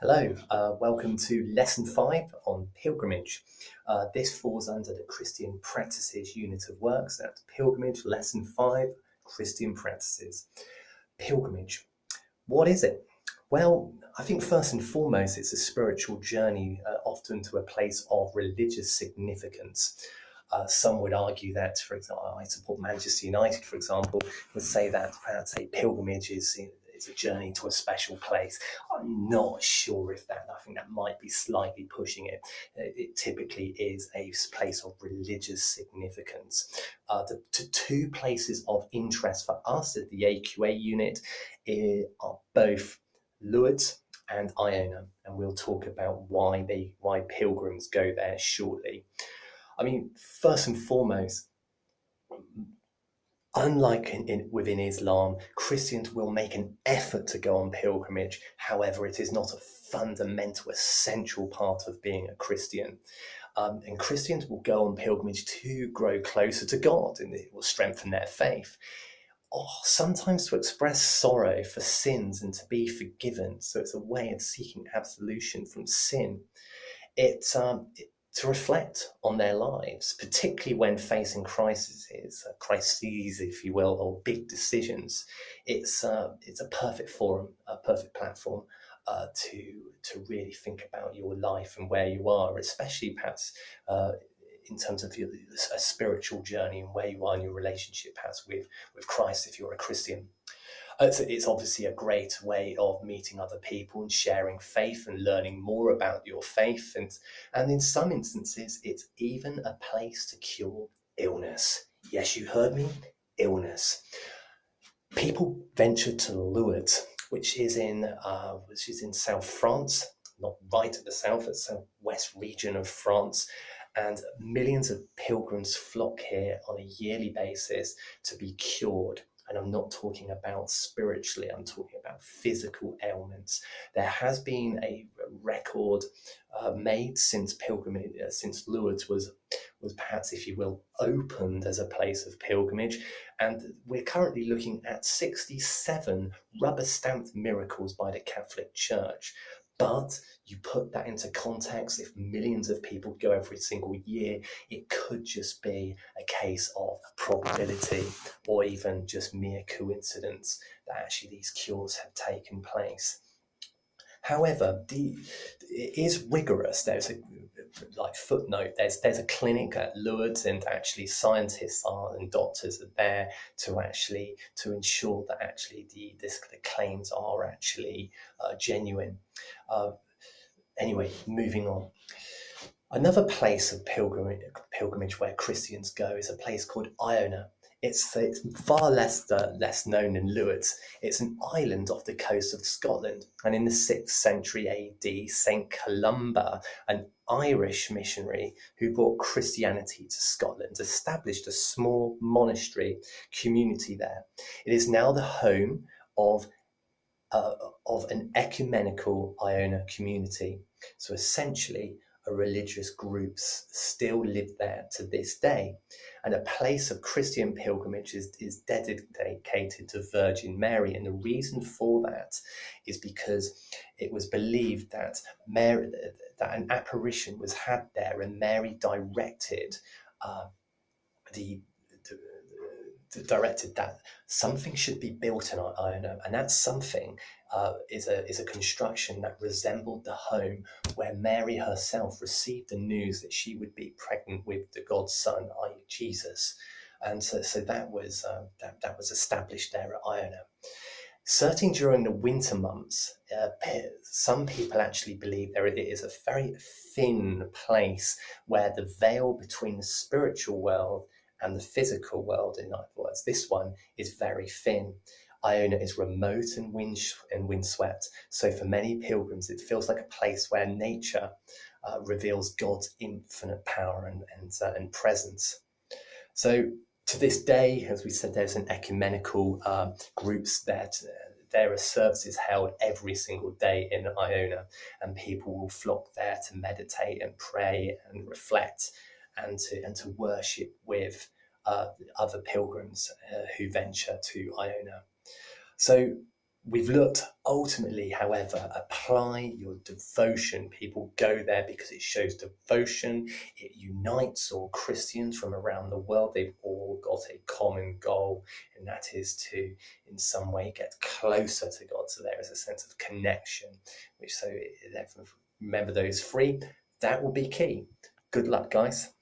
Hello, welcome to Lesson 5 on pilgrimage. This falls under the Christian Practices unit of work, so that's pilgrimage, Lesson 5, Christian Practices. Pilgrimage, what is it? Well, I think first and foremost, it's a spiritual journey, often to a place of religious significance. Some would argue that, for example, I support Manchester United, for example, would say that perhaps a pilgrimage is a journey to a special place. I'm not sure if that, I think that might be slightly pushing it. It typically is a place of religious significance. The two places of interest for us at the AQA unit are both Lourdes and Iona, and we'll talk about why pilgrims go there shortly. I mean, first and foremost, unlike within Islam, Christians will make an effort to go on pilgrimage. However, it is not a fundamental, essential part of being a Christian. And Christians will go on pilgrimage to grow closer to God, and it will strengthen their faith. Or sometimes to express sorrow for sins and to be forgiven. So it's a way of seeking absolution from sin. To reflect on their lives, particularly when facing crises, if you will, or big decisions. It's a perfect forum, a perfect platform to really think about your life and where you are, especially perhaps in terms of a spiritual journey and where you are in your relationship perhaps with Christ if you're a Christian. It's obviously a great way of meeting other people and sharing faith and learning more about your faith. And in some instances, it's even a place to cure illness. Yes, you heard me, illness. People venture to Lourdes, which is in South France, not right at the south, it's the west region of France. And millions of pilgrims flock here on a yearly basis to be cured. And I'm not talking about spiritually, I'm talking about physical ailments. There has been a record made since since Lourdes was perhaps, if you will, opened as a place of pilgrimage. And we're currently looking at 67 rubber-stamped miracles by the Catholic Church. But you put that into context, if millions of people go every single year, it could just be a case of probability or even just mere coincidence that actually these cures have taken place. However, it is rigorous. There's a footnote. There's a clinic at Lourdes, and actually scientists and doctors are there to ensure that actually the claims are actually genuine. Anyway, moving on. Another place of pilgrimage where Christians go is a place called Iona. It's far less known than Lourdes. It's an island off the coast of Scotland, and in the 6th century AD, St. Columba, an Irish missionary who brought Christianity to Scotland, established a small monastery community there. It is now the home of an ecumenical Iona community. So essentially, a religious groups still live there to this day. And a place of Christian pilgrimage is dedicated to Virgin Mary. And the reason for that is because it was believed that an apparition was had there, and Mary directed that something should be built in Iona, and that something is a construction that resembled the home where Mary herself received the news that she would be pregnant with the God's Son, i.e. Jesus. And so that was established there at Iona. Certainly during the winter months, some people actually believe it is a very thin place where the veil between the spiritual world and the physical world, in other words, this one is very thin. Iona is remote and windswept, so for many pilgrims it feels like a place where nature reveals God's infinite power and presence. So to this day, as we said, there's an ecumenical groups that there are services held every single day in Iona, and people will flock there to meditate and pray and reflect and to worship with other pilgrims who venture to Iona. So We've looked ultimately, however, apply your devotion. People go there because it shows devotion. It unites all Christians from around the world. They've all got a common goal, and that is to, in some way, get closer to God. So there is a sense of connection, remember those three. That will be key. Good luck, guys.